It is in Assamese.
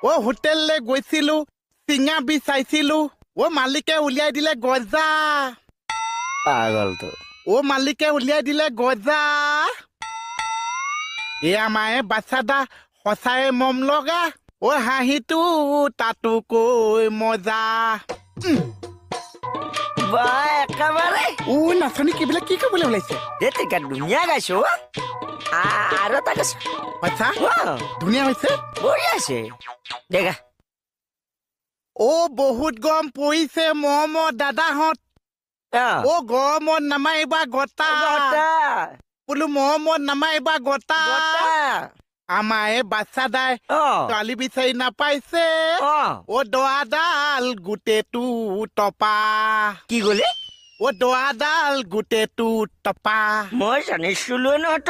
ও হোটেললে গৈছিলো চিঙা বিচাইছিলো ও মালিকে উলিয়াই দিলে গজা পাগল তো ও মালিকে উলিয়াই দিলে গজা এয়া মায়ে বাচ্চাদা সঁচাই মম লগা ও হাঁহিটো তাতো কৈ মজা বা একেবারে ও নাচনি কিবিলাক কি কৰিবলৈ ওলাইছে দেতিকা ধুনীয়া গাইছো আৰু এটা গাইছো সঁচা ধুনীয়া হৈছে বঢ়িয়া আছে দেখা ও বহুত গৰম পৰিছে মৰমৰ দাদাহঁত ও গৰমত নামাৰিবা গতা বোলো মৰমত নামাৰিবা গতা আমাৰ এই বাচ্চাদাই ছোৱালী বিচাৰি নাপাইছে ও দৰাডাল গোটেইটো টপা কি গলে ও দৰাডাল গোটেইটো টপা মই জানিছিলো নহয়